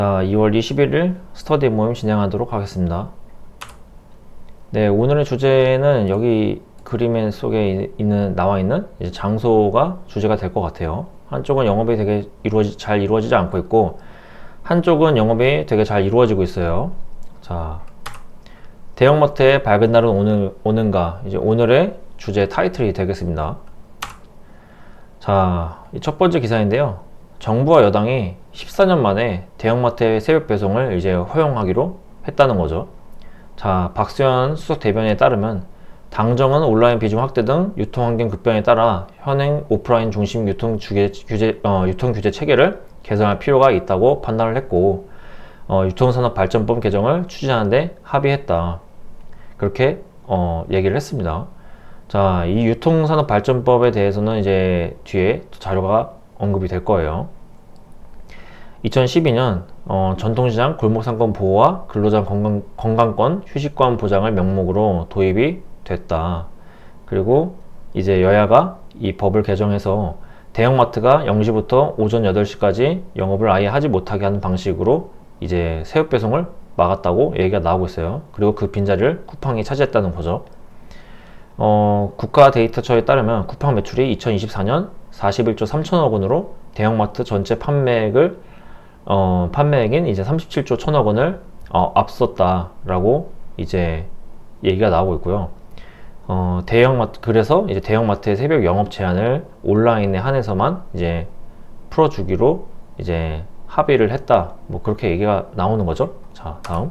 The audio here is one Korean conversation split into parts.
자, 2월 21일 스터디 모임 진행하도록 하겠습니다. 네, 오늘의 주제는 여기 그림 속에 나와 있는 이제 장소가 주제가 될 것 같아요. 한쪽은 영업이 되게 잘 이루어지지 않고 있고, 한쪽은 영업이 되게 잘 이루어지고 있어요. 자, 대형마트의 밝은 날은 오는가? 이제 오늘의 주제 타이틀이 되겠습니다. 자, 첫 번째 기사인데요. 정부와 여당이 14년 만에 대형마트의 새벽 배송을 이제 허용하기로 했다는 거죠. 자, 박수현 수석 대변인에 따르면 당정은 온라인 비중 확대 등 유통환경 급변에 따라 현행 오프라인 중심 유통 규제 체계를 개선할 필요가 있다고 판단을 했고, 유통산업발전법 개정을 추진하는 데 합의했다. 그렇게 얘기를 했습니다. 자, 이 유통산업발전법에 대해서는 이제 뒤에 자료가 언급이 될 거예요. 2012년 전통시장 골목상권 보호와 근로자 건강권 휴식권 보장을 명목으로 도입이 됐다. 그리고 이제 여야가 이 법을 개정해서 대형마트가 0시부터 오전 8시까지 영업을 아예 하지 못하게 하는 방식으로 이제 새벽 배송을 막았다고 얘기가 나오고 있어요. 그리고 그 빈자리를 쿠팡이 차지했다는 거죠. 국가데이터처에 따르면 쿠팡 매출이 2024년 41조 3천억 원으로 대형마트 전체 판매액인 이제 37조 1천억 원을 앞섰다라고 이제 얘기가 나오고 있고요. 그래서 이제 대형마트의 새벽 영업 제한을 온라인에 한해서만 이제 풀어주기로 이제 합의를 했다. 뭐 그렇게 얘기가 나오는 거죠. 자, 다음.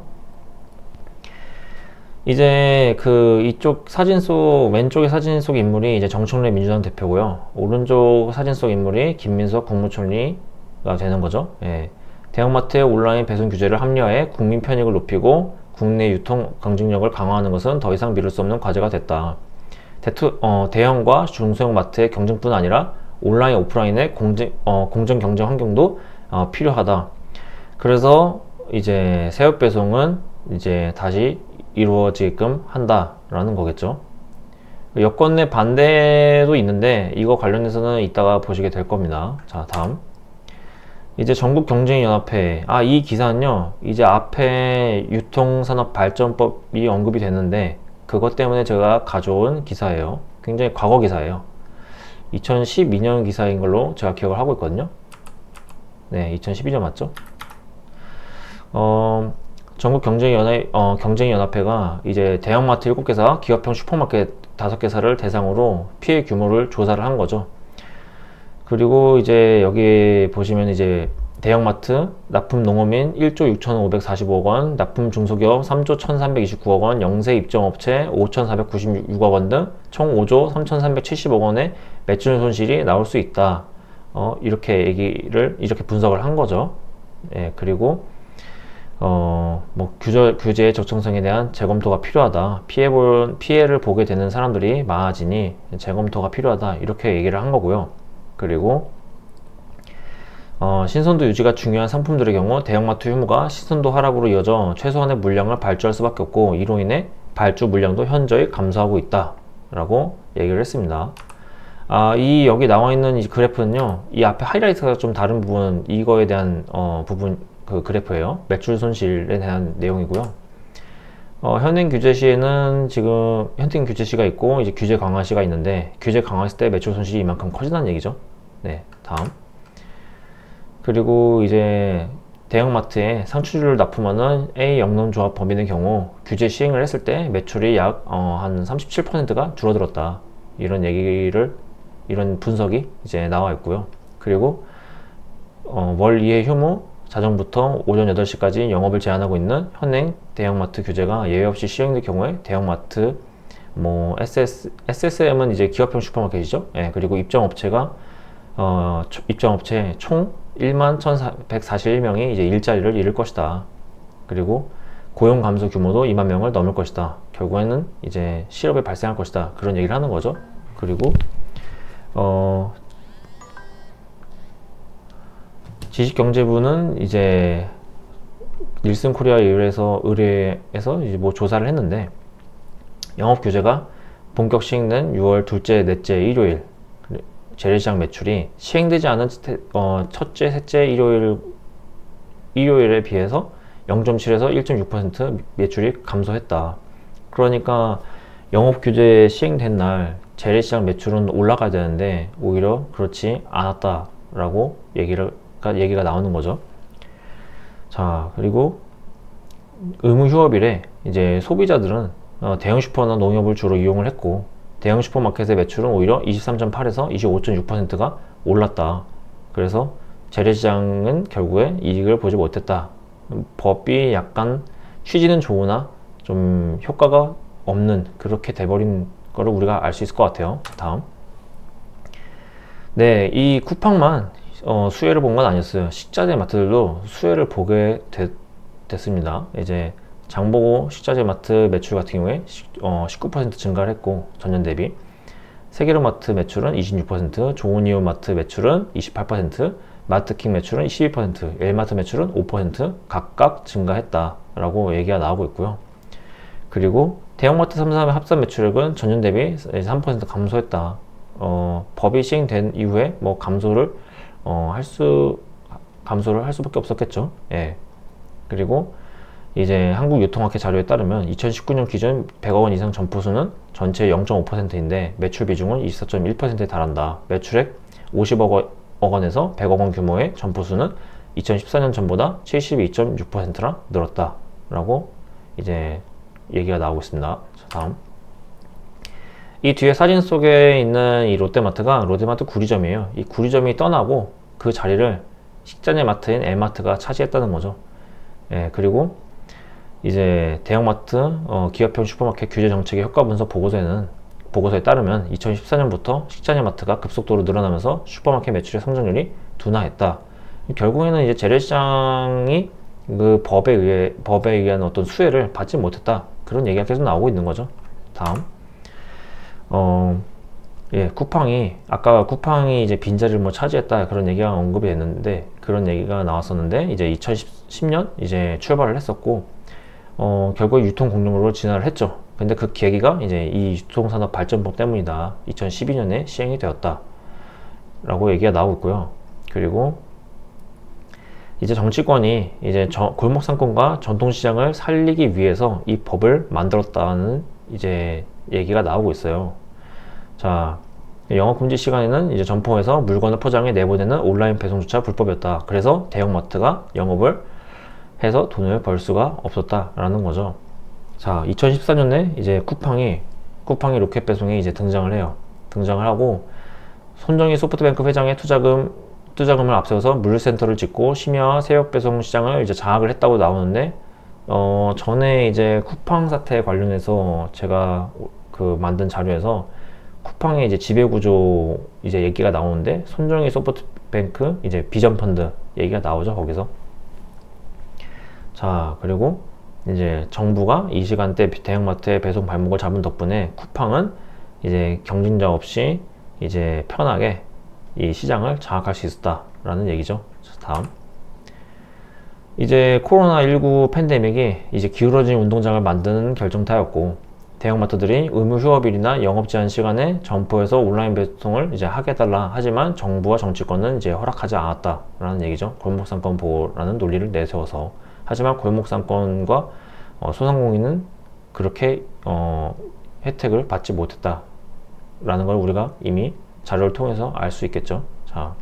이제 이쪽 사진 속, 왼쪽의 사진 속 인물이 이제 정청래 민주당 대표고요. 오른쪽 사진 속 인물이 김민석 국무총리가 되는 거죠. 예. 대형마트의 온라인 배송 규제를 합리화해 국민 편익을 높이고 국내 유통 경쟁력을 강화하는 것은 더 이상 미룰 수 없는 과제가 됐다. 대형과 중소형 마트의 경쟁뿐 아니라 온라인, 오프라인의 공정 경쟁 환경도 필요하다. 그래서 이제 새벽 배송은 이제 다시 이루어지게끔 한다라는 거겠죠. 여권 내 반대도 있는데 이거 관련해서는 이따가 보시게 될 겁니다. 자, 다음. 이제 전국경쟁연합회. 이 기사는요, 이제 앞에 유통산업발전법이 언급이 됐는데 그것 때문에 제가 가져온 기사예요. 굉장히 과거 기사예요. 2012년 기사인 걸로 제가 기억을 하고 있거든요. 네, 2012년 맞죠? 전국경쟁연합회가 이제 대형마트 7개사, 기업형 슈퍼마켓 5개사를 대상으로 피해 규모를 조사를 한 거죠. 그리고 이제 여기 보시면 이제 대형마트 납품 농어민 1조 6,545억 원, 납품 중소기업 3조 1,329억 원, 영세 입점업체 5,496억 원 등 총 5조 3,370억 원의 매출 손실이 나올 수 있다. 이렇게 분석을 한 거죠. 예, 그리고 규제의 적정성에 대한 재검토가 필요하다. 피해를 보게 되는 사람들이 많아지니 재검토가 필요하다. 이렇게 얘기를 한 거고요. 그리고 신선도 유지가 중요한 상품들의 경우 대형마트 휴무가 신선도 하락으로 이어져 최소한의 물량을 발주할 수밖에 없고 이로 인해 발주 물량도 현저히 감소하고 있다 라고 얘기를 했습니다. 여기 나와 있는 이 그래프는요, 이 앞에 하이라이트가 좀 다른 부분, 이거에 대한 그 그래프예요. 매출 손실에 대한 내용이고요. 현행 규제 시에는 지금 현행 규제 시가 있고 이제 규제 강화 시가 있는데 규제 강화했을 때 매출 손실이 이만큼 커진다는 얘기죠. 네, 다음. 그리고 이제 대형마트에 상추주를 납품하는 A 영농조합 범인의 경우 규제 시행을 했을 때 매출이 약 한 37%가 줄어들었다. 이런 분석이 이제 나와 있고요. 그리고 월 2회 휴무 자정부터 오전 8시까지 영업을 제한하고 있는 현행 대형마트 규제가 예외 없이 시행될 경우에 대형마트 SSM은 이제 기업형 슈퍼마켓이죠. 예, 그리고 입점업체 총 11,141명이 이제 일자리를 잃을 것이다. 그리고 고용 감소 규모도 2만 명을 넘을 것이다. 결국에는 이제 실업이 발생할 것이다. 그런 얘기를 하는 거죠. 그리고 지식경제부는 이제 닐슨 코리아 의뢰에서 이제 조사를 했는데 영업 규제가 본격 시행된 6월 둘째, 넷째, 일요일 재래시장 매출이 시행되지 않은 첫째, 셋째, 일요일 일요일에 비해서 0.7에서 1.6% 매출이 감소했다. 그러니까 영업 규제 시행된 날 재래시장 매출은 올라가야 되는데 오히려 그렇지 않았다라고 얘기가 나오는 거죠. 자, 그리고 의무 휴업일에 이제 소비자들은 대형 슈퍼나 농협을 주로 이용을 했고, 대형 슈퍼마켓의 매출은 오히려 23.8에서 25.6%가 올랐다. 그래서 재래시장은 결국에 이익을 보지 못했다. 법이 약간 취지는 좋으나 좀 효과가 없는, 그렇게 돼버린 거를 우리가 알 수 있을 것 같아요. 다음. 네, 이 쿠팡만 수혜를 본 건 아니었어요. 식자재 마트들도 수혜를 보게 됐습니다. 이제 장보고 식자재 마트 매출 같은 경우에 19% 증가를 했고, 전년 대비. 세계로마트 매출은 26%, 좋은이유 마트 매출은 28%, 마트킹 매출은 12%, 엘마트 매출은 5% 각각 증가했다라고 얘기가 나오고 있고요. 그리고 대형마트 3사의 합산 매출액은 전년 대비 3% 감소했다. 법이 시행된 이후에 뭐 감소를 할 수밖에 없었겠죠. 예. 그리고 이제 한국유통학회 자료에 따르면 2019년 기준 100억 원 이상 점포 수는 전체 0.5%인데 매출 비중은 24.1%에 달한다. 매출액 50억 원에서 100억 원 규모의 점포 수는 2014년 전보다 72.6%나 늘었다. 라고 이제 얘기가 나오고 있습니다. 다음. 이 뒤에 사진 속에 있는 이 롯데마트가 롯데마트 구리점이에요. 이 구리점이 떠나고 그 자리를 식자재 마트인 L마트가 차지했다는 거죠. 예, 그리고 이제 대형마트 기업형 슈퍼마켓 규제 정책의 효과 분석 보고서에 따르면 2014년부터 식자재 마트가 급속도로 늘어나면서 슈퍼마켓 매출의 성장률이 둔화했다. 결국에는 이제 재래시장이 그 법에 의한 어떤 수혜를 받지 못했다. 그런 얘기가 계속 나오고 있는 거죠. 다음. 예, 아까 쿠팡이 이제 빈자리를 뭐 차지했다, 그런 얘기가 언급이 됐는데, 그런 얘기가 나왔었는데, 이제 2010년 이제 출발을 했었고, 결국에 유통 공룡으로 진화를 했죠. 근데 그 계기가 이제 이 유통산업 발전법 때문이다. 2012년에 시행이 되었다. 라고 얘기가 나오고 있고요. 그리고 이제 정치권이 이제 골목 상권과 전통시장을 살리기 위해서 이 법을 만들었다는 이제 얘기가 나오고 있어요. 자, 영업 금지 시간에는 이제 점포에서 물건을 포장해 내보내는 온라인 배송조차 불법이었다. 그래서 대형마트가 영업을 해서 돈을 벌 수가 없었다라는 거죠. 자, 2014년에 이제 쿠팡이 로켓 배송에 이제 등장을 해요. 등장을 하고, 손정희 소프트뱅크 회장의 투자금을 앞세워서 물류센터를 짓고 심야와 새벽 배송 시장을 이제 장악을 했다고 나오는데, 전에 이제 쿠팡 사태 관련해서 제가 그 만든 자료에서 쿠팡의 이제 지배구조 이제 얘기가 나오는데, 손정희 소프트뱅크 이제 비전 펀드 얘기가 나오죠, 거기서. 자, 그리고 이제 정부가 이 시간대 대형마트의 배송 발목을 잡은 덕분에 쿠팡은 이제 경쟁자 없이 이제 편하게 이 시장을 장악할 수 있었다라는 얘기죠. 다음. 이제 코로나19 팬데믹이 이제 기울어진 운동장을 만드는 결정타였고, 대형마트들이 의무 휴업일이나 영업 제한 시간에 점포에서 온라인 배송을 이제 하게 해달라 하지만 정부와 정치권은 이제 허락하지 않았다라는 얘기죠. 골목상권 보호라는 논리를 내세워서. 하지만 골목상권과 소상공인은 그렇게 혜택을 받지 못했다라는 걸 우리가 이미 자료를 통해서 알 수 있겠죠. 자,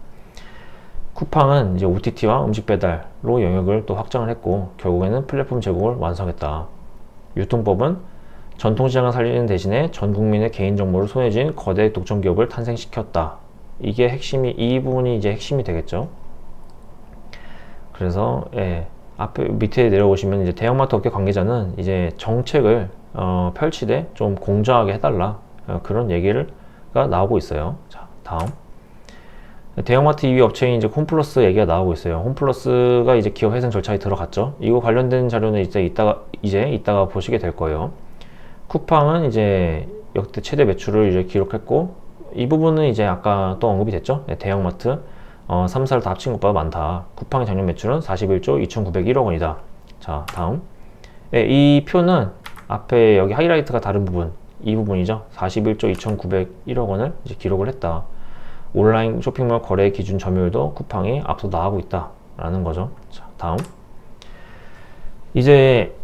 쿠팡은 이제 OTT와 음식 배달로 영역을 또 확장을 했고, 결국에는 플랫폼 제공을 완성했다. 유통법은 전통시장을 살리는 대신에 전 국민의 개인정보를 손에 쥔 거대 독점 기업을 탄생시켰다. 이 부분이 이제 핵심이 되겠죠. 그래서 밑에 내려오시면 이제 대형마트 업계 관계자는 이제 정책을 펼치되 좀 공정하게 해달라, 그런 얘기가 나오고 있어요. 자, 다음. 대형마트 2위 업체인 이제 홈플러스 얘기가 나오고 있어요. 홈플러스가 이제 기업 회생 절차에 들어갔죠. 이거 관련된 자료는 이따가 보시게 될 거예요. 쿠팡은 이제 역대 최대 매출을 이제 기록했고, 이 부분은 이제 아까 또 언급이 됐죠. 대형마트 3사를 다 합친 것보다 많다. 쿠팡의 작년 매출은 41조 2,901억 원이다. 자, 다음. 이 표는 앞에 여기 하이라이트가 다른 부분, 이 부분이죠. 41조 2,901억 원을 이제 기록을 했다. 온라인 쇼핑몰 거래 기준 점유율도 쿠팡이 앞서 나가고 있다라는 거죠. 자, 다음. 이제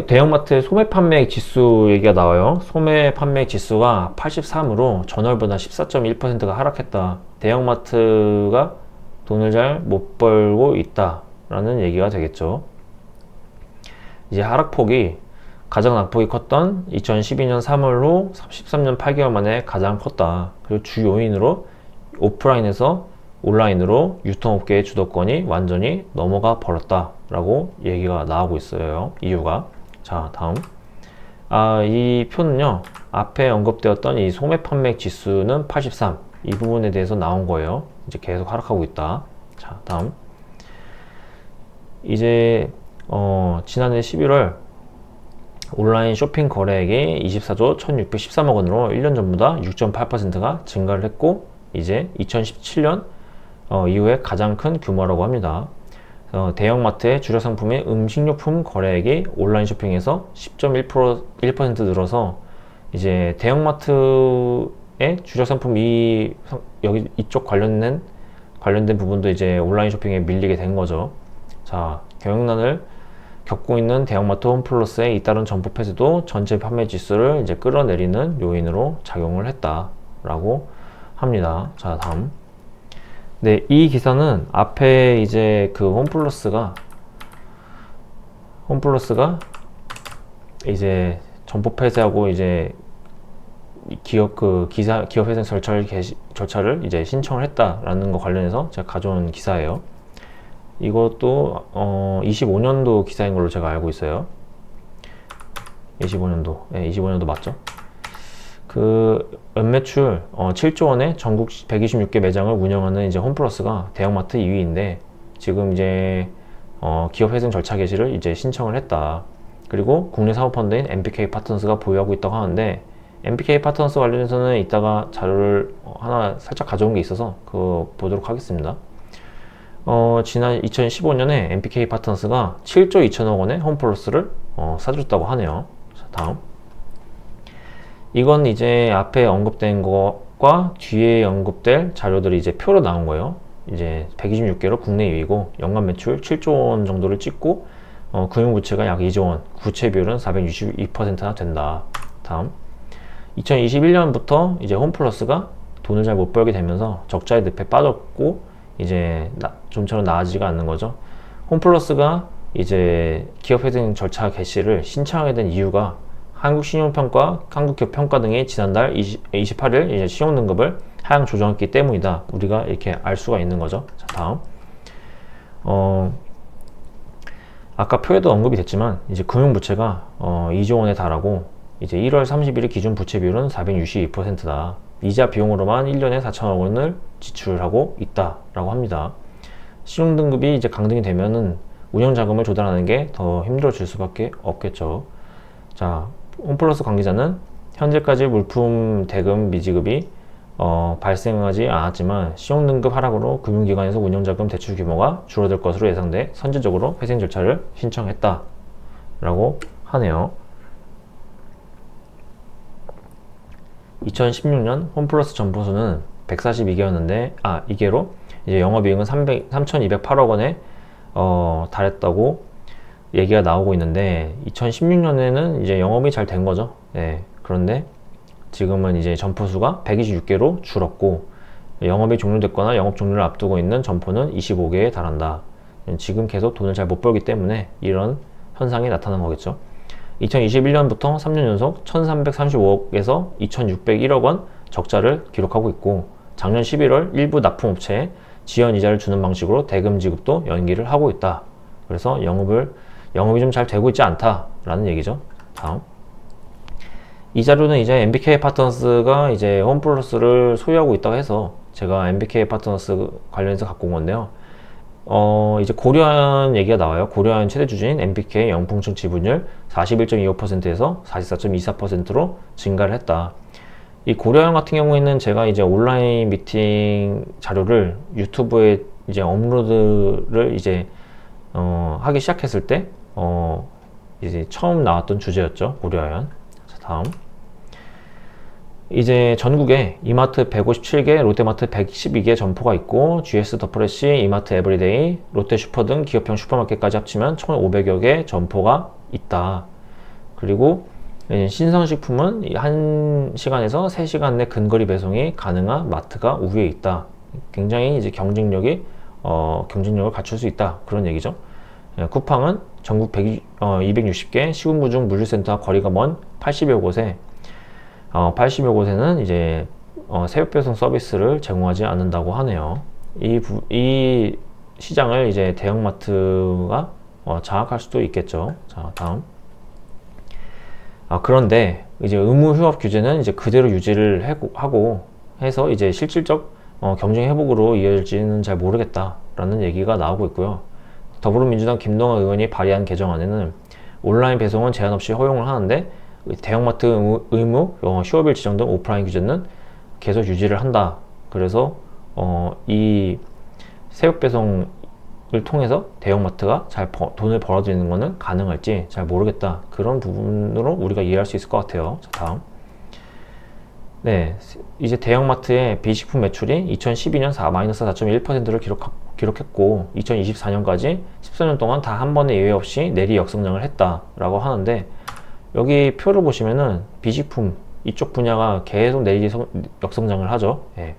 대형마트 소매 판매 지수 얘기가 나와요. 소매 판매 지수가 83으로 전월보다 14.1%가 하락했다. 대형마트가 돈을 잘 못 벌고 있다 라는 얘기가 되겠죠. 이제 하락폭이 가장 낙폭이 컸던 2012년 3월로 13년 8개월 만에 가장 컸다. 그리고 주 요인으로 오프라인에서 온라인으로 유통업계의 주도권이 완전히 넘어가 버렸다 라고 얘기가 나오고 있어요. 이유가. 자, 다음. 이 표는요, 앞에 언급되었던 이 소매 판매 지수는 83, 이 부분에 대해서 나온 거예요. 이제 계속 하락하고 있다. 자, 다음. 이제 지난해 11월 온라인 쇼핑 거래액이 24조 1613억 원으로 1년 전보다 6.8%가 증가를 했고, 이제 2017년 이후에 가장 큰 규모라고 합니다. 대형마트의 주력 상품인 음식료품 거래액이 온라인 쇼핑에서 10.1% 늘어서 이제 대형마트의 주력 상품 여기 이쪽 관련된 부분도 이제 온라인 쇼핑에 밀리게 된 거죠. 자, 경영난을 겪고 있는 대형마트 홈플러스의 잇따른 점포 폐쇄도 전체 판매 지수를 이제 끌어내리는 요인으로 작용을 했다라고 합니다. 자, 다음. 네, 이 기사는 앞에 이제 그 홈플러스가 이제 점포 폐쇄하고 이제 기업 회생 절차를 이제 신청을 했다라는 거 관련해서 제가 가져온 기사예요. 이것도 25년도 기사인 걸로 제가 알고 있어요. 25년도. 네, 25년도 맞죠? 그 연매출 7조 원의 전국 126개 매장을 운영하는 이제 홈플러스가 대형마트 2위인데 지금 이제 기업 회생 절차 개시를 이제 신청을 했다. 그리고 국내 사모펀드인 MBK 파트너스가 보유하고 있다고 하는데, MBK 파트너스 관련해서는 이따가 자료를 하나 살짝 가져온 게 있어서 그거 보도록 하겠습니다. 지난 2015년에 MBK 파트너스가 7조 2천억 원의 홈플러스를 사줬다고 하네요. 자, 다음. 이건 이제 앞에 언급된 것과 뒤에 언급될 자료들이 이제 표로 나온 거예요. 이제 126개로 국내 2위고 연간 매출 7조 원 정도를 찍고 금융부채가 약 2조 원, 부채 비율은 462%나 된다. 다음. 2021년부터 이제 홈플러스가 돈을 잘 못 벌게 되면서 적자의 늪에 빠졌고 이제 좀처럼 나아지지가 않는 거죠. 홈플러스가 이제 기업회생 절차 개시를 신청하게 된 이유가 한국신용평가, 한국기업평가 등이 지난달 28일 이제 신용등급을 하향 조정했기 때문이다. 우리가 이렇게 알 수가 있는 거죠. 자, 다음. 아까 표에도 언급이 됐지만 이제 금융부채가 2조 원에 달하고 이제 1월 30일 기준 부채 비율은 462%다. 이자 비용으로만 1년에 4천억 원을 지출하고 있다라고 합니다. 신용등급이 이제 강등이 되면은 운영자금을 조달하는 게 더 힘들어질 수밖에 없겠죠. 자, 홈플러스 관계자는 현재까지 물품 대금 미지급이 발생하지 않았지만 신용등급 하락으로 금융기관에서 운영자금 대출 규모가 줄어들 것으로 예상돼 선제적으로 회생 절차를 신청했다 라고 하네요. 2016년 홈플러스 점포수는 142개였는데 이게로 이제 영업이익은 3,208억 원에 달했다고 얘기가 나오고 있는데 2016년에는 이제 영업이 잘 된 거죠. 네, 그런데 지금은 이제 점포수가 126개로 줄었고 영업이 종료됐거나 영업 종료를 앞두고 있는 점포는 25개에 달한다. 지금 계속 돈을 잘 못 벌기 때문에 이런 현상이 나타난 거겠죠. 2021년부터 3년 연속 1,335억에서 2,601억 원 적자를 기록하고 있고 작년 11월 일부 납품업체에 지연 이자를 주는 방식으로 대금 지급도 연기를 하고 있다. 그래서 영업이 좀 잘 되고 있지 않다라는 얘기죠. 다음. 이 자료는 이제 MBK 파트너스가 이제 홈플러스를 소유하고 있다고 해서 제가 MBK 파트너스 관련해서 갖고 온 건데요. 이제 고려한 얘기가 나와요. 고려한 최대 주주인 MBK 영풍층 지분율 41.25%에서 44.24%로 증가를 했다. 이 고려한 같은 경우에는 제가 이제 온라인 미팅 자료를 유튜브에 이제 업로드를 이제 하기 시작했을 때 이제 처음 나왔던 주제였죠. 고려아연. 자, 다음. 이제 전국에 이마트 157개, 롯데마트 112개 점포가 있고 GS 더 프레시, 이마트 에브리데이, 롯데 슈퍼 등 기업형 슈퍼마켓까지 합치면 1,500여 개 점포가 있다. 그리고 신선식품은 1시간에서 3시간 내 근거리 배송이 가능한 마트가 우위에 있다. 굉장히 이제 경쟁력을 갖출 수 있다. 그런 얘기죠. 쿠팡은 전국 260개 시군구 중 물류센터와 거리가 먼 80여 곳에 80여 곳에는 이제 새벽 배송 서비스를 제공하지 않는다고 하네요. 이 시장을 이제 대형마트가 장악할 수도 있겠죠. 자, 다음. 그런데 이제 의무 휴업 규제는 이제 그대로 유지를 하고 해서 이제 실질적 경쟁 회복으로 이어질지는 잘 모르겠다라는 얘기가 나오고 있고요. 더불어민주당 김동완 의원이 발의한 개정안에는 온라인 배송은 제한 없이 허용을 하는데 대형마트 의무 휴업일 지정 등 오프라인 규제는 계속 유지를 한다. 그래서 이 새벽 배송을 통해서 대형마트가 잘 돈을 벌어들이는 것은 가능할지 잘 모르겠다. 그런 부분으로 우리가 이해할 수 있을 것 같아요. 자, 다음. 네, 이제 대형마트의 비식품 매출이 2012년 마이너스 4.1%를 기록했고 2024년까지 14년 동안 다 한 번의 예외 없이 내리 역성장을 했다라고 하는데, 여기 표를 보시면은 비식품 이쪽 분야가 계속 내리 역성장을 하죠. 예.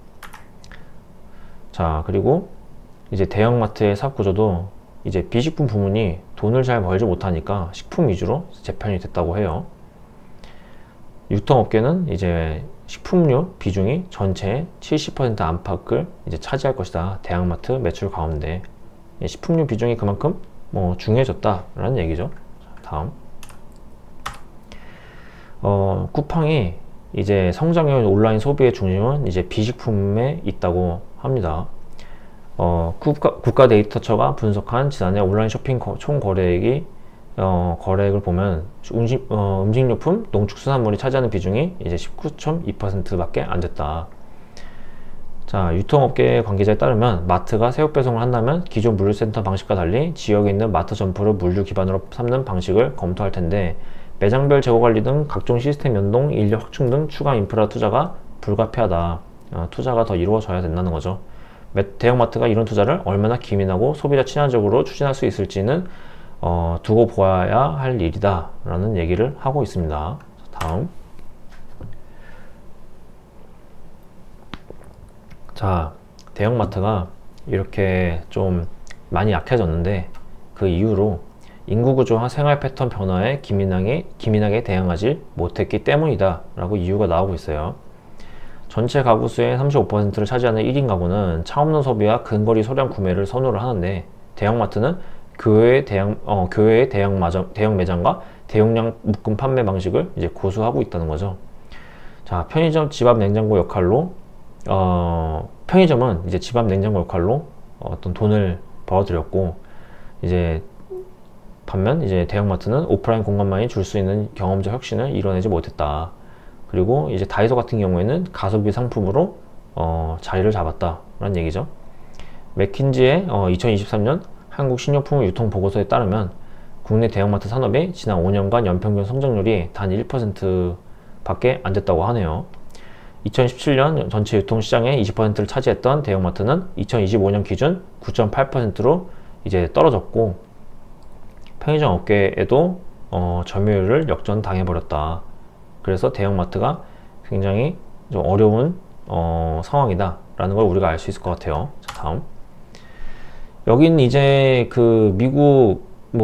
자, 그리고 이제 대형마트의 사업 구조도 이제 비식품 부문이 돈을 잘 벌지 못하니까 식품 위주로 재편이 됐다고 해요. 유통업계는 이제 식품류 비중이 전체의 70% 안팎을 이제 차지할 것이다. 대형마트 매출 가운데 식품류 비중이 그만큼 중요해졌다라는 얘기죠. 다음. 쿠팡이 이제 성장형 온라인 소비의 중심은 이제 비식품에 있다고 합니다. 국가 데이터처가 분석한 지난해 온라인 쇼핑 총 거래액이 거래액을 보면 음식료품, 농축수산물이 차지하는 비중이 이제 19.2%밖에 안 됐다. 자, 유통업계 관계자에 따르면 마트가 새벽 배송을 한다면 기존 물류센터 방식과 달리 지역에 있는 마트 점포를 물류 기반으로 삼는 방식을 검토할 텐데, 매장별 재고 관리 등 각종 시스템 연동, 인력 확충 등 추가 인프라 투자가 불가피하다. 투자가 더 이루어져야 된다는 거죠. 대형마트가 이런 투자를 얼마나 기민하고 소비자 친화적으로 추진할 수 있을지는 두고 보아야 할 일이다 라는 얘기를 하고 있습니다. 다음. 자, 대형마트가 이렇게 좀 많이 약해졌는데 그 이유로 인구구조와 생활 패턴 변화에 기민하게 대응하지 못했기 때문이다 라고 이유가 나오고 있어요. 전체 가구 수의 35%를 차지하는 1인 가구는 차 없는 소비와 근거리 소량 구매를 선호를 하는데, 대형마트는 교외의 대형 매장과 대용량 묶음 판매 방식을 이제 고수하고 있다는 거죠. 자, 편의점 집 앞 냉장고 역할로 편의점은 이제 집 앞 냉장고 역할로 어떤 돈을 벌어들였고, 이제 반면 이제 대형마트는 오프라인 공간만이 줄 수 있는 경험적 혁신을 이뤄내지 못했다. 그리고 이제 다이소 같은 경우에는 가성비 상품으로 자리를 잡았다라는 얘기죠. 맥킨지의 2023년 한국 식료품 유통 보고서에 따르면 국내 대형마트 산업이 지난 5년간 연평균 성장률이 단 1%밖에 안 됐다고 하네요. 2017년 전체 유통시장의 20%를 차지했던 대형마트는 2025년 기준 9.8%로 이제 떨어졌고, 편의점 업계에도 점유율을 역전당해버렸다. 그래서 대형마트가 굉장히 좀 어려운 상황이다 라는 걸 우리가 알 수 있을 것 같아요. 자, 다음. 여긴 이제 그 미국,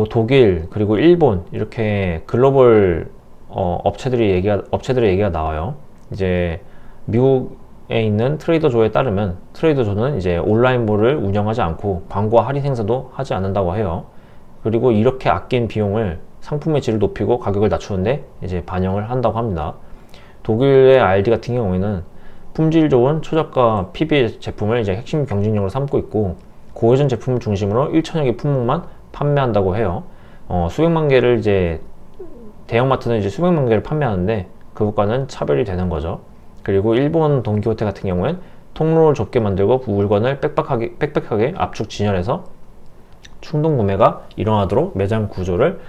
독일, 그리고 일본 이렇게 글로벌 업체들의 얘기가 나와요. 이제 미국에 있는 트레이더조에 따르면 트레이더조는 이제 온라인몰을 운영하지 않고 광고와 할인 행사도 하지 않는다고 해요. 그리고 이렇게 아낀 비용을 상품의 질을 높이고 가격을 낮추는데 이제 반영을 한다고 합니다. 독일의 알디 같은 경우에는 품질 좋은 초저가 PB 제품을 이제 핵심 경쟁력으로 삼고 있고, 고효진 제품을 중심으로 1천여 개 품목만 판매한다고 해요. 수백만 개를 이제 대형마트는 이제 수백만 개를 판매하는데 그것과는 차별이 되는 거죠. 그리고 일본 돈키호테 같은 경우엔 통로를 좁게 만들고 물건을 빽빽하게 압축 진열해서 충동 구매가 일어나도록 매장 구조를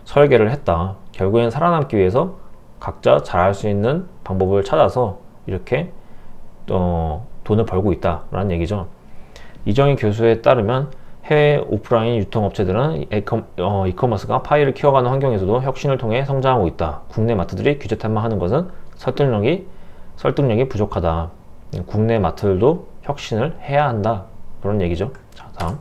설계를 했다. 결국엔 살아남기 위해서 각자 잘할 수 있는 방법을 찾아서 이렇게 돈을 벌고 있다라는 얘기죠. 이정희 교수에 따르면 해외 오프라인 유통업체들은 이커머스가 파이를 키워가는 환경에서도 혁신을 통해 성장하고 있다. 국내 마트들이 규제 탓만 것은 설득력이 부족하다. 국내 마트들도 혁신을 해야 한다. 그런 얘기죠. 자, 다음.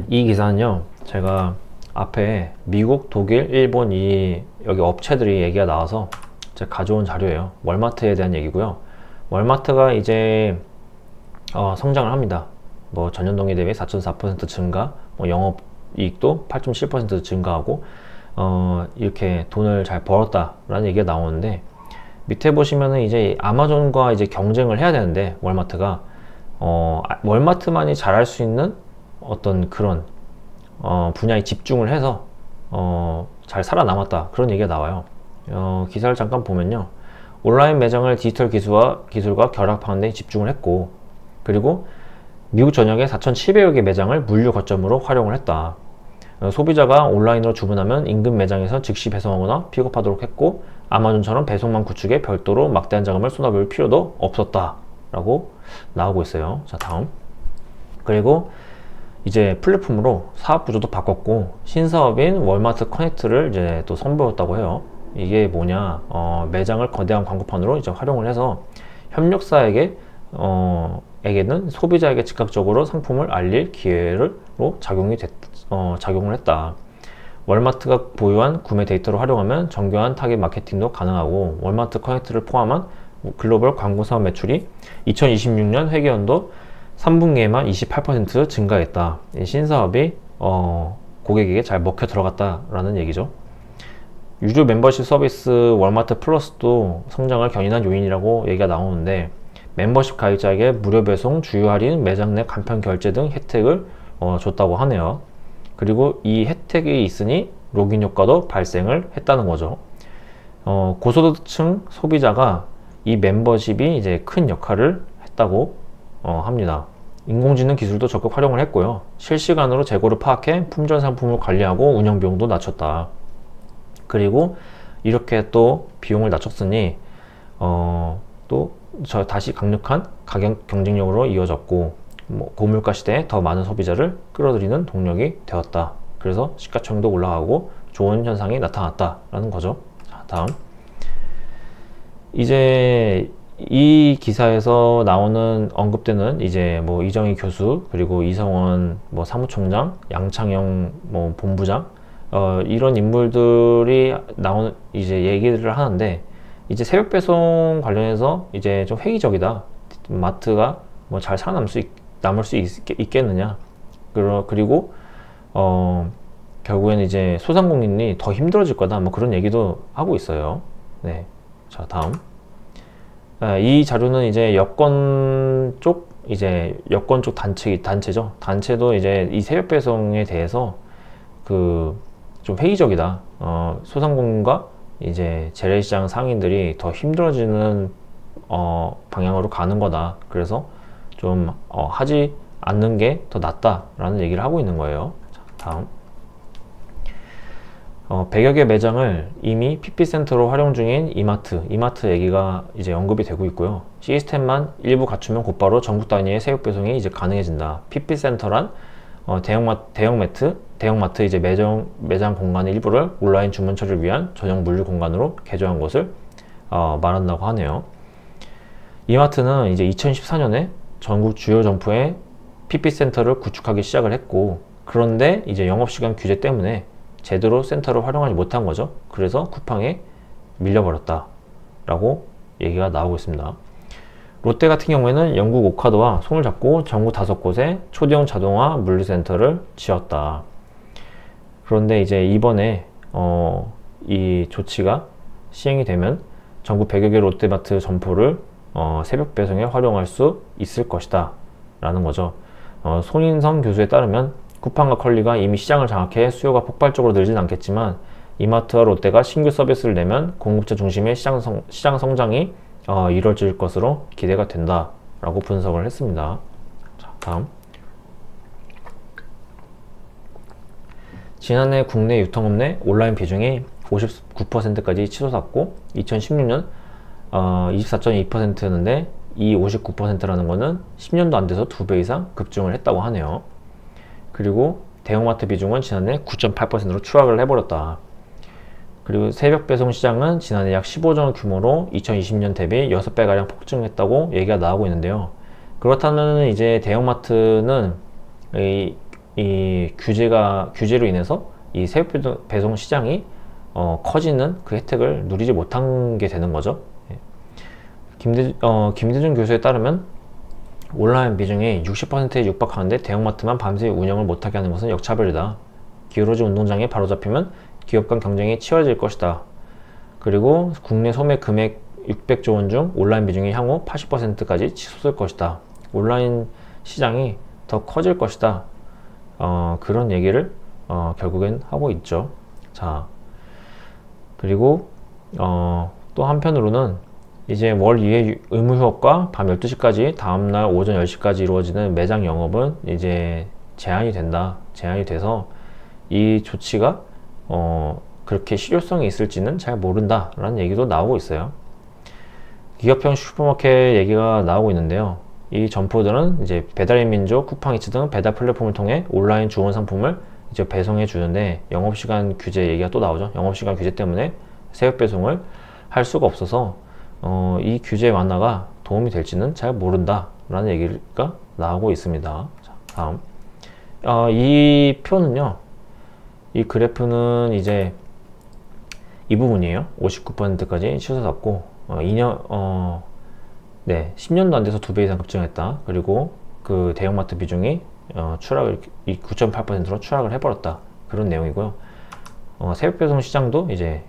이 기사는요, 제가 앞에 미국, 독일, 일본 여기 업체들이 얘기가 나와서 제가 가져온 자료예요. 월마트에 대한 얘기고요. 월마트가 이제 성장을 합니다. 뭐 전년 동기 대비 4.4% 증가, 뭐 영업이익도 8.7% 증가하고 이렇게 돈을 잘 벌었다라는 얘기가 나오는데, 밑에 보시면은 이제 아마존과 이제 경쟁을 해야 되는데 월마트가 월마트만이 잘할 수 있는 어떤 그런 분야에 집중을 해서 잘 살아남았다, 그런 얘기가 나와요. 기사를 잠깐 보면요, 온라인 매장을 디지털 기술과 결합하는 데 집중을 했고, 그리고 미국 전역에 4,700여 개 매장을 물류 거점으로 활용을 했다. 소비자가 온라인으로 주문하면 인근 매장에서 즉시 배송하거나 픽업하도록 했고, 아마존처럼 배송망 구축에 별도로 막대한 자금을 쏟아부을 필요도 없었다 라고 나오고 있어요. 자, 다음. 그리고 이제 플랫폼으로 사업 구조도 바꿨고, 신사업인 월마트 커넥트를 이제 또 선보였다고 해요. 이게 뭐냐, 매장을 거대한 광고판으로 이제 활용을 해서 협력사에게는 소비자에게 즉각적으로 상품을 알릴 기회로 작용을 했다. 월마트가 보유한 구매 데이터를 활용하면 정교한 타겟 마케팅도 가능하고, 월마트 커넥트를 포함한 글로벌 광고 사업 매출이 2026년 회계연도 3분기에만 28% 증가했다. 이 신사업이 고객에게 잘 먹혀 들어갔다라는 얘기죠. 유료 멤버십 서비스 월마트 플러스도 성장을 견인한 요인이라고 얘기가 나오는데, 멤버십 가입자에게 무료 배송, 주유 할인, 매장 내 간편 결제 등 혜택을 줬다고 하네요. 그리고 이 혜택이 있으니 로그인 효과도 발생을 했다는 거죠. 고소득층 소비자가 이 멤버십이 이제 큰 역할을 했다고 합니다. 인공지능 기술도 적극 활용을 했고요. 실시간으로 재고를 파악해 품절 상품을 관리하고 운영 비용도 낮췄다. 그리고 이렇게 또 비용을 낮췄으니 또 다시 강력한 가격 경쟁력으로 이어졌고, 고물가 시대에 더 많은 소비자를 끌어들이는 동력이 되었다. 그래서 시가총액도 올라가고 좋은 현상이 나타났다라는 거죠. 자, 다음. 이제 이 기사에서 나오는 언급되는 이제 뭐 이정희 교수, 그리고 이성원 뭐 사무총장, 양창영 뭐 본부장, 이런 인물들이 이제 얘기를 하는데, 이제 새벽 배송 관련해서 이제 좀 회의적이다. 마트가 뭐 잘 남을 수 있겠느냐. 그리고 결국에는 이제 소상공인이 더 힘들어질 거다. 뭐 그런 얘기도 하고 있어요. 네. 자, 다음. 이 자료는 이제 여권 쪽 단체죠. 단체도 이제 이 새벽 배송에 대해서 좀 회의적이다. 소상공인과 이제 재래시장 상인들이 더 힘들어지는 방향으로 가는 거다. 그래서 좀 하지 않는 게 더 낫다라는 얘기를 하고 있는 거예요. 자, 다음. 100여 개 매장을 이미 PP센터로 활용 중인 이마트 얘기가 이제 언급이 되고 있고요. 시스템만 일부 갖추면 곧바로 전국 단위의 새벽 배송이 이제 가능해진다. PP센터란 대형마트 이제 매장 공간의 일부를 온라인 주문 처리를 위한 전용 물류 공간으로 개조한 것을 말한다고 하네요. 이마트는 이제 2014년에 전국 주요 점포에 PP센터를 구축하기 시작을 했고, 그런데 이제 영업시간 규제 때문에 제대로 센터를 활용하지 못한 거죠. 그래서 쿠팡에 밀려버렸다 라고 얘기가 나오고 있습니다. 롯데 같은 경우에는 영국 오카도와 손을 잡고 전국 5곳에 초대형 자동화 물류센터를 지었다. 그런데 이제 이번에 이 조치가 시행이 되면 전국 100여 개 롯데마트 점포를 새벽 배송에 활용할 수 있을 것이다 라는 거죠. 손인성 교수에 따르면 쿠팡과 컬리가 이미 시장을 장악해 수요가 폭발적으로 늘진 않겠지만, 이마트와 롯데가 신규 서비스를 내면 공급자 중심의 시장 성장이 이루어질 것으로 기대가 된다 라고 분석을 했습니다. 자, 다음. 지난해 국내 유통업내 온라인 비중이 59%까지 치솟았고 2016년 24.2%였는데 이 59%라는 거는 10년도 안 돼서 2배 이상 급증을 했다고 하네요. 그리고 대형마트 비중은 지난해 9.8%로 추락을 해버렸다. 그리고 새벽 배송 시장은 지난해 약 15조 원 규모로 2020년 대비 6배가량 폭증했다고 얘기가 나오고 있는데요. 그렇다면 이제 대형마트는 이 규제로 인해서 이 새벽 배송 시장이 커지는 그 혜택을 누리지 못한 게 되는 거죠. 김대중 교수에 따르면 온라인 비중이 60%에 육박하는데 대형마트만 밤새 운영을 못하게 하는 것은 역차별이다. 기울어진 운동장에 바로잡히면 기업 간 경쟁이 치열해질 것이다. 그리고 국내 소매 금액 600조 원 중 온라인 비중이 향후 80%까지 치솟을 것이다. 온라인 시장이 더 커질 것이다. 그런 얘기를 결국엔 하고 있죠. 자, 그리고 또 한편으로는 이제 월 2회 의무 휴업과 밤 12시까지 다음날 오전 10시까지 이루어지는 매장 영업은 이제 제한이 된다. 제한이 돼서 이 조치가 그렇게 실효성이 있을지는 잘 모른다 라는 얘기도 나오고 있어요. 기업형 슈퍼마켓 얘기가 나오고 있는데요. 이 점포들은 이제 배달의 민족, 쿠팡이츠 등 배달 플랫폼을 통해 온라인 주문 상품을 이제 배송해 주는데 영업시간 규제 얘기가 또 나오죠. 영업시간 규제 때문에 새벽 배송을 할 수가 없어서 이 규제 완화가 도움이 될지는 잘 모른다 라는 얘기가 나오고 있습니다. 자, 다음 이 표는요, 이 그래프는 이제 이 부분이에요. 59%까지 치솟았고 10년도 안 돼서 2배 이상 급증했다. 그리고 그 대형마트 비중이 추락을 9.8%로 추락을 해버렸다. 그런 내용이고요. 새벽 배송 시장도 이제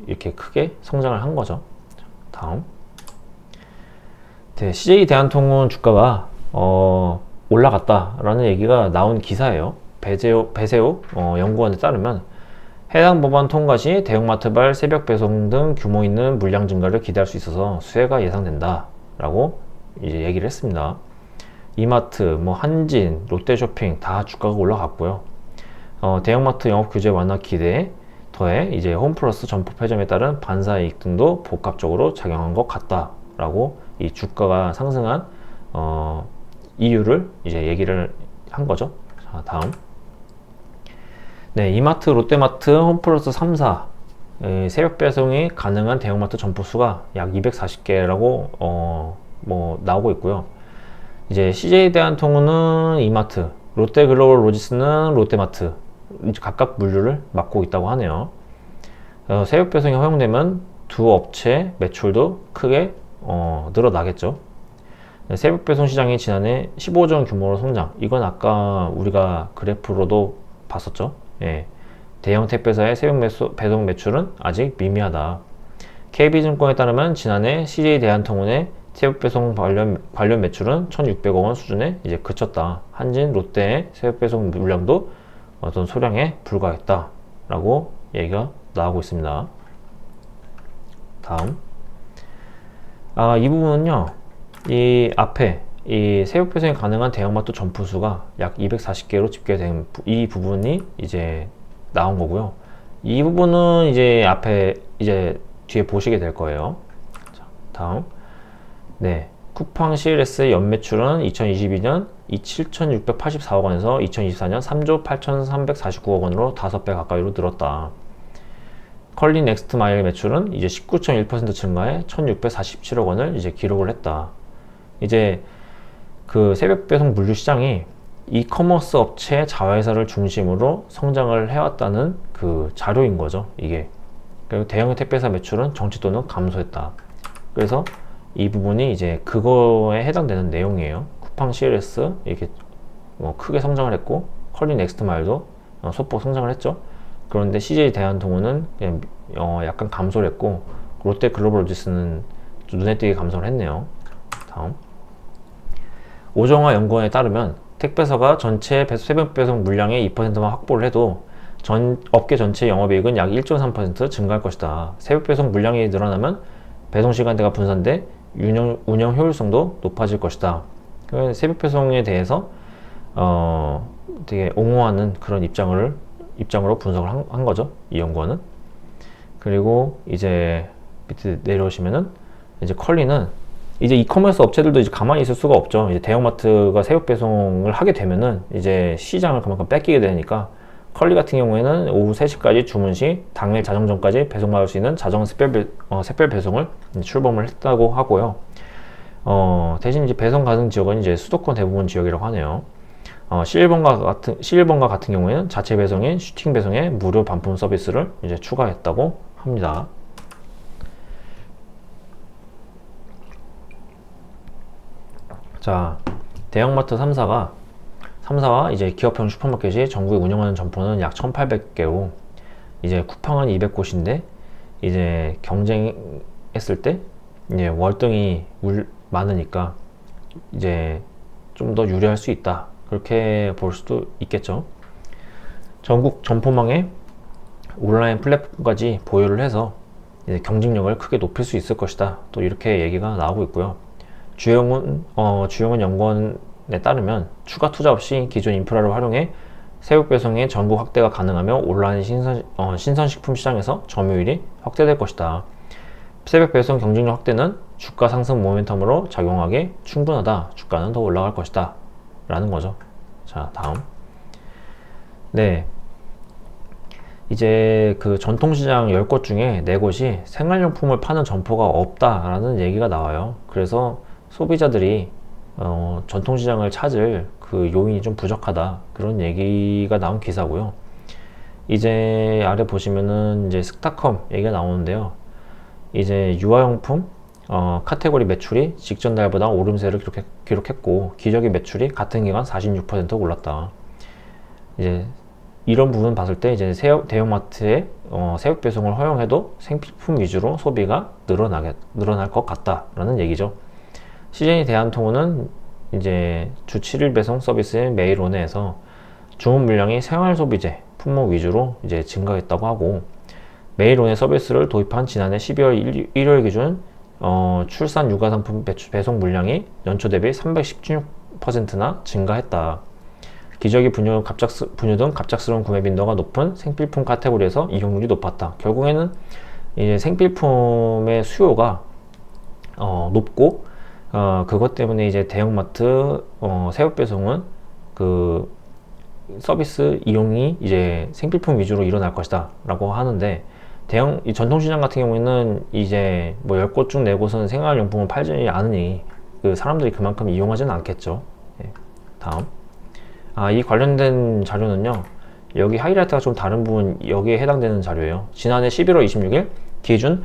이렇게 크게 성장을 한 거죠. 다음. CJ 대한통운 주가가 올라갔다라는 얘기가 나온 기사예요. 배세호 연구원에 따르면 해당 법안 통과 시 대형마트발 새벽 배송 등 규모 있는 물량 증가를 기대할 수 있어서 수혜가 예상된다 라고 이제 얘기를 했습니다. 이마트, 한진, 롯데쇼핑 다 주가가 올라갔고요. 대형마트 영업 규제 완화 기대에 더해 이제 홈플러스 점포 폐점에 따른 반사이익 등도 복합적으로 작용한 것 같다 라고 이 주가가 상승한 이유를 이제 얘기를 한 거죠. 자, 다음. 네, 이마트, 롯데마트, 홈플러스 3사 새벽 배송이 가능한 대형마트 점포 수가 약 240개라고 나오고 있고요. 이제 CJ 대한통운은 이마트, 롯데글로벌로지스는 롯데마트 이제 각각 물류를 맡고 있다고 하네요. 새벽 배송이 허용되면 두 업체 매출도 크게 늘어나겠죠. 새벽 배송 시장이 지난해 15조 원 규모로 성장. 이건 아까 우리가 그래프로도 봤었죠. 예. 대형 택배사의 새벽 배송 매출은 아직 미미하다. KB증권에 따르면 지난해 CJ 대한통운의 새벽 배송 관련 매출은 1,600억 원 수준에 이제 그쳤다. 한진, 롯데의 새벽 배송 물량도 어떤 소량에 불과했다 라고 얘기가 나오고 있습니다. 다음. 이 부분은요, 이 앞에 이 새벽 배송이 가능한 대형마트 점포 수가 약 240개로 집계된 이 부분이 이제 나온 거고요. 이 부분은 이제 앞에 이제 뒤에 보시게 될 거예요. 자, 다음. 네. 쿠팡 CLS의 연매출은 2022년 7,684억 원에서 2024년 3조 8,349억 원으로 5배 가까이로 늘었다. 컬리 넥스트 마일 매출은 이제 19.1% 증가해 1,647억 원을 이제 기록을 했다. 이제 그 새벽 배송 물류 시장이 이커머스 업체 자회사를 중심으로 성장을 해왔다는 그 자료인 거죠, 이게. 그리고 대형 택배사 매출은 정체 또는 감소했다. 그래서 이 부분이 이제 그거에 해당되는 내용이에요. 쿠팡 CLS 이렇게 크게 성장을 했고, 컬리 넥스트 마일도 소폭 성장을 했죠. 그런데 CJ 대한통운은 그냥 약간 감소를 했고, 롯데 글로벌로지스는 눈에 띄게 감소를 했네요. 다음. 오정화 연구원에 따르면 택배사가 전체 새벽 배송 물량의 2%만 확보를 해도 업계 전체 영업이익은 약 1.3% 증가할 것이다. 새벽 배송 물량이 늘어나면 배송 시간대가 분산돼 운영 효율성도 높아질 것이다. 새벽 배송에 대해서 되게 옹호하는 그런 입장을 입장으로 분석을 한 거죠. 이 연구원은. 그리고 이제 밑에 내려오시면은 이제 컬리는 이제 이커머스 업체들도 이제 가만히 있을 수가 없죠. 이제 대형마트가 새벽 배송을 하게 되면은 이제 시장을 그만큼 뺏기게 되니까 컬리 같은 경우에는 오후 3시까지 주문 시 당일 자정 전까지 배송받을 수 있는 자정 샛별 배송을 출범을 했다고 하고요. 대신 이제 배송 가능 지역은 이제 수도권 대부분 지역이라고 하네요. C1번가 같은 경우에는 자체 배송인 슈팅 배송에 무료 반품 서비스를 이제 추가했다고 합니다. 자, 대형마트 3사와 이제 기업형 슈퍼마켓이 전국에 운영하는 점포는 약 1,800개로 이제 쿠팡은 200곳인데 이제 경쟁했을 때 이제 월등히 많으니까 이제 좀 더 유리할 수 있다. 그렇게 볼 수도 있겠죠. 전국 점포망에 온라인 플랫폼까지 보유를 해서 이제 경쟁력을 크게 높일 수 있을 것이다. 또 이렇게 얘기가 나오고 있고요. 주영은 연구원에 따르면 추가 투자 없이 기존 인프라를 활용해 새벽 배송의 전국 확대가 가능하며 온라인 신선식품 시장에서 점유율이 확대될 것이다. 새벽 배송 경쟁력 확대는 주가 상승 모멘텀으로 작용하기에 충분하다. 주가는 더 올라갈 것이다. 라는 거죠. 자, 다음. 네. 이제 그 전통시장 10곳 중에 4곳이 생활용품을 파는 점포가 없다라는 얘기가 나와요. 그래서 소비자들이 전통시장을 찾을 그 요인이 좀 부족하다. 그런 얘기가 나온 기사고요. 이제 아래 보시면은 이제 스타컴 얘기가 나오는데요. 이제 유아용품 카테고리 매출이 직전 달보다 오름세를 기록했고 기저귀 매출이 같은 기간 46% 올랐다. 이제 이런 부분 봤을 때 이제 대형마트의 새벽 배송을 허용해도 생필품 위주로 소비가 늘어날 것 같다라는 얘기죠. CJ 대한통운은 이제 주 7일 배송 서비스인 메일온에서 주문 물량이 생활 소비재 품목 위주로 이제 증가했다고 하고 메일온의 서비스를 도입한 지난해 12월 1일 기준 출산 육아 상품 배송 물량이 연초 대비 316%나 증가했다. 기저귀, 분유 등 갑작스러운 구매 빈도가 높은 생필품 카테고리에서 이용률이 높았다. 결국에는 이제 생필품의 수요가 높고 그것 때문에 이제 대형마트 새벽 배송은 그 서비스 이용이 이제 생필품 위주로 일어날 것이다 라고 하는데 이 전통시장 같은 경우에는 이제 뭐 10곳 중 4곳은 생활용품을 팔지 않으니 그 사람들이 그만큼 이용하지는 않겠죠. 네. 다음. 이 관련된 자료는요, 여기 하이라이트가 좀 다른 부분, 여기에 해당되는 자료예요. 지난해 11월 26일 기준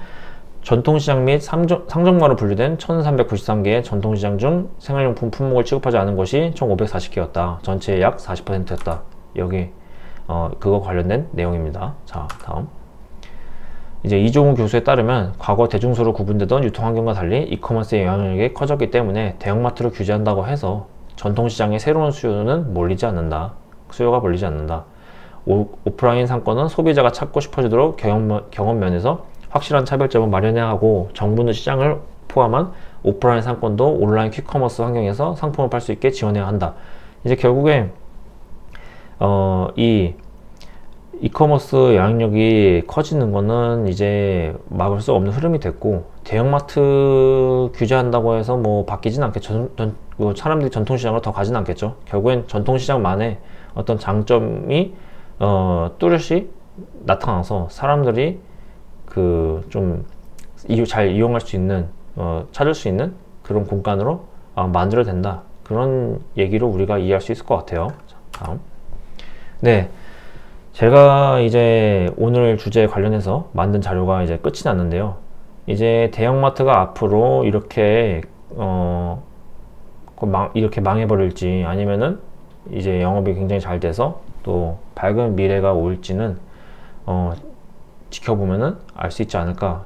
전통시장 및 상점가로 분류된 1393개의 전통시장 중 생활용품 품목을 취급하지 않은 곳이 총 540개였다. 전체의 약 40%였다. 여기 그거 관련된 내용입니다. 자, 다음. 이제 이종우 교수에 따르면 과거 대중소로 구분되던 유통환경과 달리 이커머스의 영향력이 커졌기 때문에 대형마트를 규제한다고 해서 전통시장의 새로운 수요가 몰리지 않는다. 오프라인 상권은 소비자가 찾고 싶어지도록 경험 면에서 확실한 차별점을 마련해야 하고 정부는 시장을 포함한 오프라인 상권도 온라인 퀵커머스 환경에서 상품을 팔 수 있게 지원해야 한다. 이제 결국에 이 이커머스 영향력이 커지는 거는 이제 막을 수 없는 흐름이 됐고 대형마트 규제한다고 해서 뭐 바뀌진 않겠죠. 사람들이 전통시장으로 더 가진 않겠죠. 결국엔 전통시장만의 어떤 장점이 뚜렷이 나타나서 사람들이 그 좀 잘 이용할 수 있는 찾을 수 있는 그런 공간으로 만들어야 된다. 그런 얘기로 우리가 이해할 수 있을 것 같아요. 자, 다음. 네. 제가 이제 오늘 주제에 관련해서 만든 자료가 이제 끝이 났는데요. 이제 대형마트가 앞으로 이렇게 이렇게 망해버릴지 아니면은 이제 영업이 굉장히 잘 돼서 또 밝은 미래가 올지는 지켜보면은 알 수 있지 않을까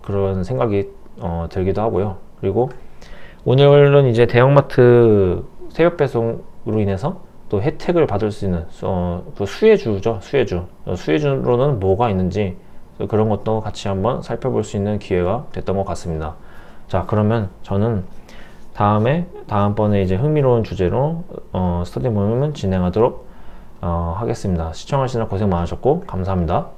그런 생각이 들기도 하고요. 그리고 오늘은 이제 대형마트 새벽 배송으로 인해서 또 혜택을 받을 수 있는 그 수혜주죠. 수혜주로는 뭐가 있는지 그런 것도 같이 한번 살펴볼 수 있는 기회가 됐던 것 같습니다. 자, 그러면 저는 다음번에 이제 흥미로운 주제로 스터디 모임을 진행하도록 하겠습니다. 시청하시느라 고생 많으셨고 감사합니다.